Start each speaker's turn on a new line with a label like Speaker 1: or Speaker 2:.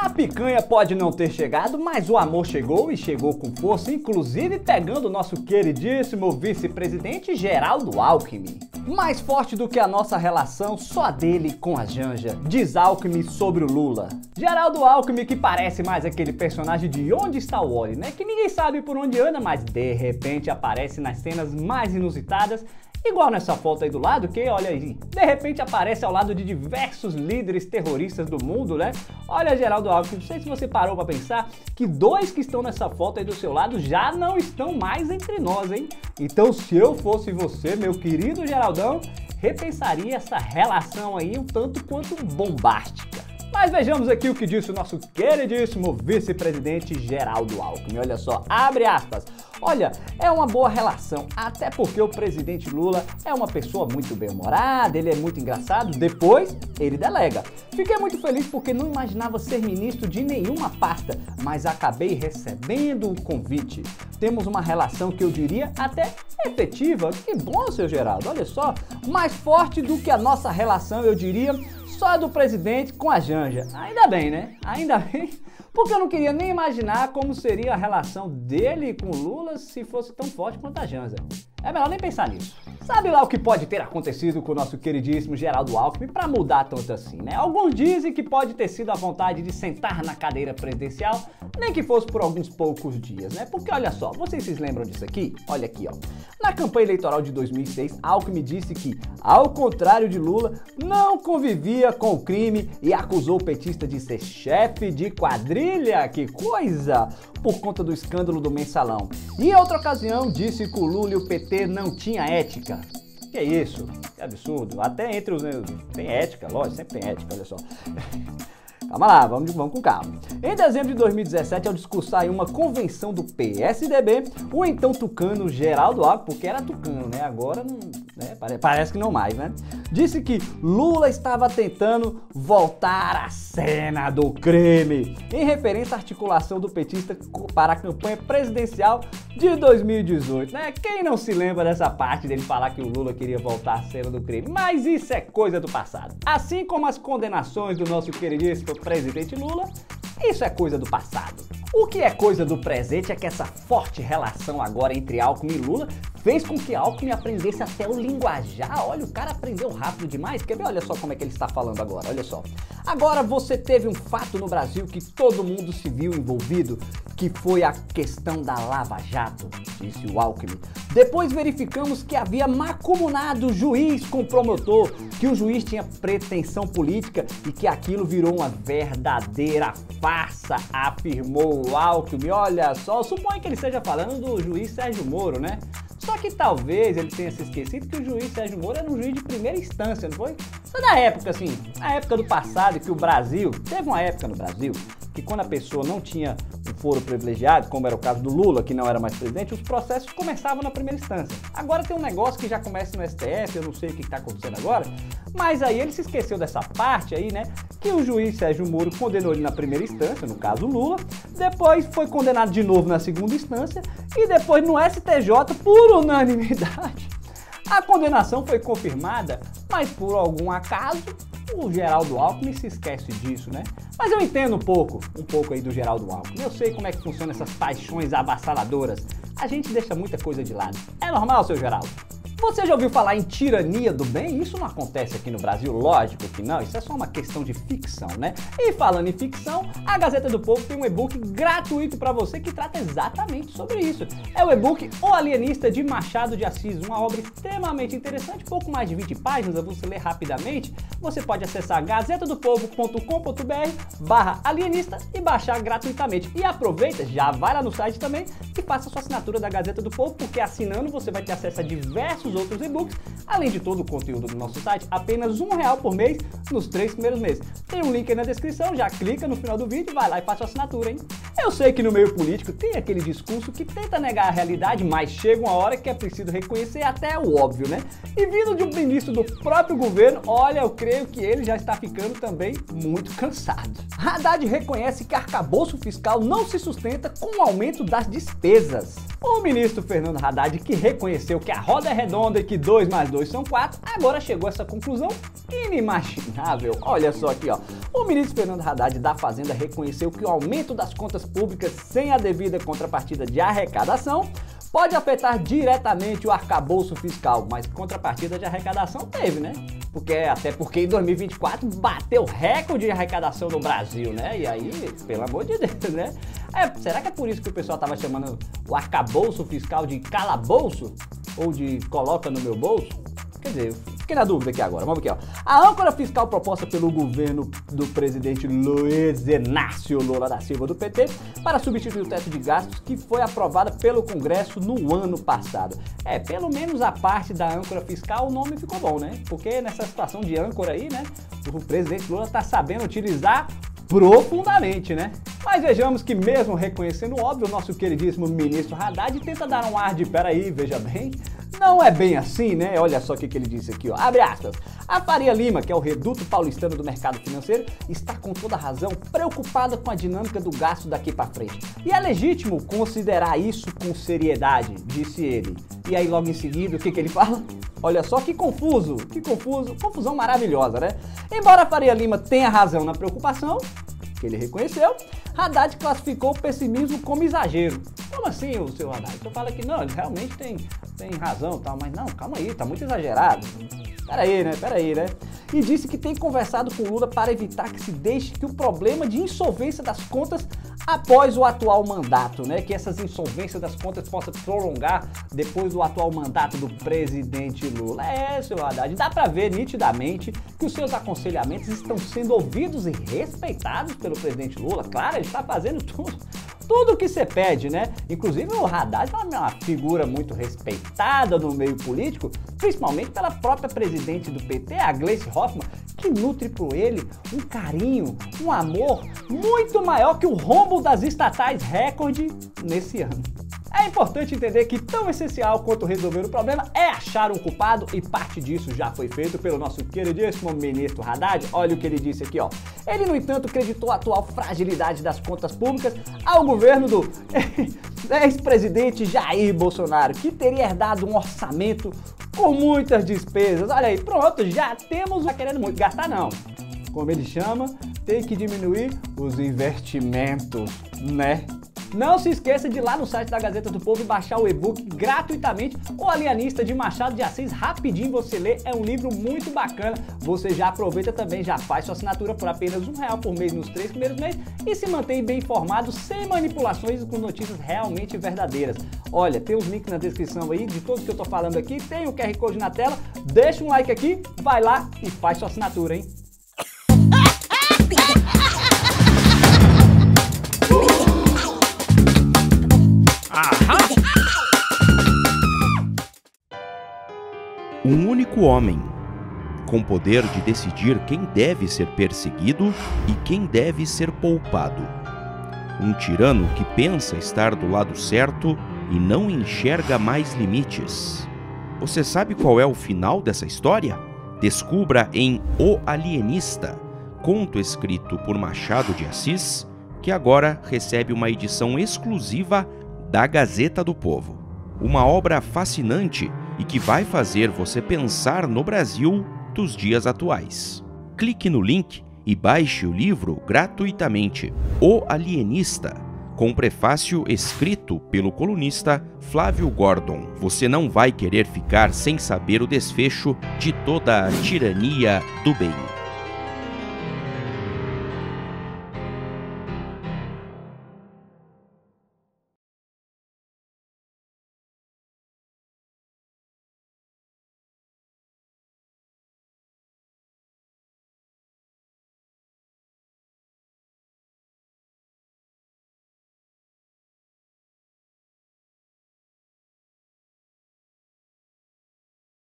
Speaker 1: A picanha pode não ter chegado, mas o amor chegou e chegou com força, inclusive pegando o nosso queridíssimo vice-presidente Geraldo Alckmin. Mais forte do que a nossa relação, só a dele com a Janja, diz Alckmin sobre o Lula. Geraldo Alckmin, que parece mais aquele personagem de Onde Está o Wally, né? Que ninguém sabe por onde anda, mas de repente aparece nas cenas mais inusitadas. Igual nessa foto aí do lado, que olha aí, de repente aparece ao lado de diversos líderes terroristas do mundo, né? Olha, Geraldo Alckmin, não sei se você parou pra pensar que dois que estão nessa foto aí do seu lado já não estão mais entre nós, hein? Então, se eu fosse você, meu querido Geraldão, repensaria essa relação aí um tanto quanto bombástica. Mas vejamos aqui o que disse o nosso queridíssimo vice-presidente Geraldo Alckmin. Olha só, abre aspas. Olha, é uma boa relação, até porque o presidente Lula é uma pessoa muito bem-humorada, ele é muito engraçado, depois ele delega. Fiquei muito feliz porque não imaginava ser ministro de nenhuma pasta, mas acabei recebendo o convite. Temos uma relação que eu diria até efetiva. Que bom, seu Geraldo, olha só, mais forte do que a nossa relação, eu diria, só do presidente com a Janja. Ainda bem, né? Ainda bem, porque eu não queria nem imaginar como seria a relação dele com o Lula se fosse tão forte quanto a Janja. É melhor nem pensar nisso. Sabe lá o que pode ter acontecido com o nosso queridíssimo Geraldo Alckmin para mudar tanto assim, né? Alguns dizem que pode ter sido a vontade de sentar na cadeira presidencial, nem que fosse por alguns poucos dias, né? Porque olha só, vocês se lembram disso aqui? Olha aqui, ó. Na campanha eleitoral de 2006, Alckmin disse que, ao contrário de Lula, não convivia com o crime e acusou o petista de ser chefe de quadrilha. Que coisa! Por conta do escândalo do Mensalão. E em outra ocasião, disse que o Lula e o PT não tinham ética. Que é isso? Que absurdo. Até entre os... Tem ética, lógico, sempre tem ética, olha só. Calma lá, vamos com calma. Em dezembro de 2017, ao discursar em uma convenção do PSDB, o então tucano Geraldo Alckmin, porque era tucano, né? Agora não, né? Parece que não mais, né? Disse que Lula estava tentando voltar à cena do crime, em referência à articulação do petista para a campanha presidencial de 2018, né? Quem não se lembra dessa parte dele falar que o Lula queria voltar à cena do crime? Mas isso é coisa do passado. Assim como as condenações do nosso queridíssimo presidente Lula, isso é coisa do passado. O que é coisa do presente é que essa forte relação agora entre Alckmin e Lula fez com que Alckmin aprendesse até o linguajar. Olha, o cara aprendeu rápido demais. Quer ver? Olha só como é que ele está falando agora, olha só. Agora você teve um fato no Brasil que todo mundo se viu envolvido, que foi a questão da Lava Jato, disse o Alckmin. Depois verificamos que havia mancomunado juiz com promotor, que o juiz tinha pretensão política e que aquilo virou uma verdadeira farsa, afirmou o Alckmin. Olha só, suponho que ele esteja falando do juiz Sérgio Moro, né? Só que talvez ele tenha se esquecido que o juiz Sérgio Moro era um juiz de primeira instância, não foi? Só na época, assim, na época do passado, que o Brasil, teve uma época no Brasil, que quando a pessoa não tinha um foro privilegiado, como era o caso do Lula, que não era mais presidente, os processos começavam na primeira instância. Agora tem um negócio que já começa no STF, eu não sei o que está acontecendo agora, mas aí ele se esqueceu dessa parte aí, né, que o juiz Sérgio Moro condenou ele na primeira instância, no caso Lula, depois foi condenado de novo na segunda instância e depois no STJ por unanimidade. A condenação foi confirmada, mas por algum acaso o Geraldo Alckmin se esquece disso, né? Mas eu entendo um pouco aí do Geraldo Alckmin. Eu sei como é que funcionam essas paixões avassaladoras. A gente deixa muita coisa de lado. É normal, seu Geraldo? Você já ouviu falar em tirania do bem? Isso não acontece aqui no Brasil? Lógico que não, isso é só uma questão de ficção, né? E falando em ficção, a Gazeta do Povo tem um e-book gratuito para você que trata exatamente sobre isso. É o e-book O Alienista, de Machado de Assis, uma obra extremamente interessante, pouco mais de 20 páginas, você lê rapidamente. Você pode acessar gazetadopovo.com.br/alienista e baixar gratuitamente. E aproveita, já vai lá no site também e faça sua assinatura da Gazeta do Povo, porque assinando você vai ter acesso a diversos outros e-books, além de todo o conteúdo do nosso site, apenas R$1 por mês nos 3 primeiros meses. Tem um link aí na descrição, já clica no final do vídeo, vai lá e faça a assinatura, hein? Eu sei que no meio político tem aquele discurso que tenta negar a realidade, mas chega uma hora que é preciso reconhecer até o óbvio, né? E vindo de um ministro do próprio governo, olha, eu creio que ele já está ficando também muito cansado. Haddad reconhece que arcabouço fiscal não se sustenta com o aumento das despesas. O ministro Fernando Haddad, que reconheceu que a roda é redonda e que 2 mais 2 são 4, agora chegou a essa conclusão inimaginável. Olha só aqui, ó. O ministro Fernando Haddad da Fazenda reconheceu que o aumento das contas públicas sem a devida contrapartida de arrecadação pode afetar diretamente o arcabouço fiscal, mas contrapartida de arrecadação teve, né? Até porque em 2024 bateu recorde de arrecadação no Brasil, né? E aí, pelo amor de Deus, né? Será que é por isso que o pessoal tava chamando o arcabouço fiscal de calabouço? Ou de coloca no meu bolso? Quer dizer, fiquei na dúvida aqui agora, vamos aqui, ó. A âncora fiscal proposta pelo governo do presidente Luiz Inácio Lula da Silva do PT para substituir o teto de gastos que foi aprovada pelo Congresso no ano passado. Pelo menos a parte da âncora fiscal o nome ficou bom, né? Porque nessa situação de âncora aí, né, o presidente Lula tá sabendo utilizar profundamente, né? Mas vejamos que mesmo reconhecendo o óbvio, o nosso queridíssimo ministro Haddad tenta dar um ar de peraí, veja bem, não é bem assim, né? Olha só o que ele disse aqui, ó, abre aspas. A Faria Lima, que é o reduto paulistano do mercado financeiro, está com toda razão preocupada com a dinâmica do gasto daqui para frente. E é legítimo considerar isso com seriedade, disse ele. E aí logo em seguida, o que ele fala? Olha só que confuso, confusão maravilhosa, né? Embora a Faria Lima tenha razão na preocupação, que ele reconheceu, Haddad classificou o pessimismo como exagero. Como assim, o seu Haddad? Você fala que não, ele realmente tem razão e tal, mas não, calma aí, tá muito exagerado. Peraí, né? E disse que tem conversado com Lula para evitar que se deixe que o problema de insolvência das contas após o atual mandato, né? Que essas insolvências das contas possam prolongar depois do atual mandato do presidente Lula. Seu Haddad, dá para ver nitidamente que os seus aconselhamentos estão sendo ouvidos e respeitados pelo presidente Lula. Claro, ele está fazendo tudo o que você pede, né? Inclusive o Haddad é uma figura muito respeitada no meio político, principalmente pela própria presidente do PT, a Gleice Hoffmann, que nutre por ele um carinho, um amor muito maior que o rombo das estatais recorde nesse ano. É importante entender que tão essencial quanto resolver o problema é achar um culpado e parte disso já foi feito pelo nosso queridíssimo ministro Haddad. Olha o que ele disse aqui, ó. Ele, no entanto, creditou a atual fragilidade das contas públicas ao governo do ex-presidente Jair Bolsonaro, que teria herdado um orçamento com muitas despesas. Olha aí, pronto, já temos, não querendo muito gastar não. Como ele chama, tem que diminuir os investimentos, né? Não se esqueça de ir lá no site da Gazeta do Povo e baixar o e-book gratuitamente, O Alienista de Machado de Assis, rapidinho você lê, é um livro muito bacana, você já aproveita também, já faz sua assinatura por apenas R$1 por mês nos 3 primeiros meses e se mantém bem informado, sem manipulações e com notícias realmente verdadeiras. Olha, tem os links na descrição aí de tudo que eu tô falando aqui, tem o QR Code na tela, deixa um like aqui, vai lá e faz sua assinatura, hein?
Speaker 2: Um único homem, com poder de decidir quem deve ser perseguido e quem deve ser poupado. Um tirano que pensa estar do lado certo e não enxerga mais limites. Você sabe qual é o final dessa história? Descubra em O Alienista, conto escrito por Machado de Assis, que agora recebe uma edição exclusiva da Gazeta do Povo. Uma obra fascinante e que vai fazer você pensar no Brasil dos dias atuais. Clique no link e baixe o livro gratuitamente, O Alienista, com prefácio escrito pelo colunista Flávio Gordon. Você não vai querer ficar sem saber o desfecho de toda a tirania do bem.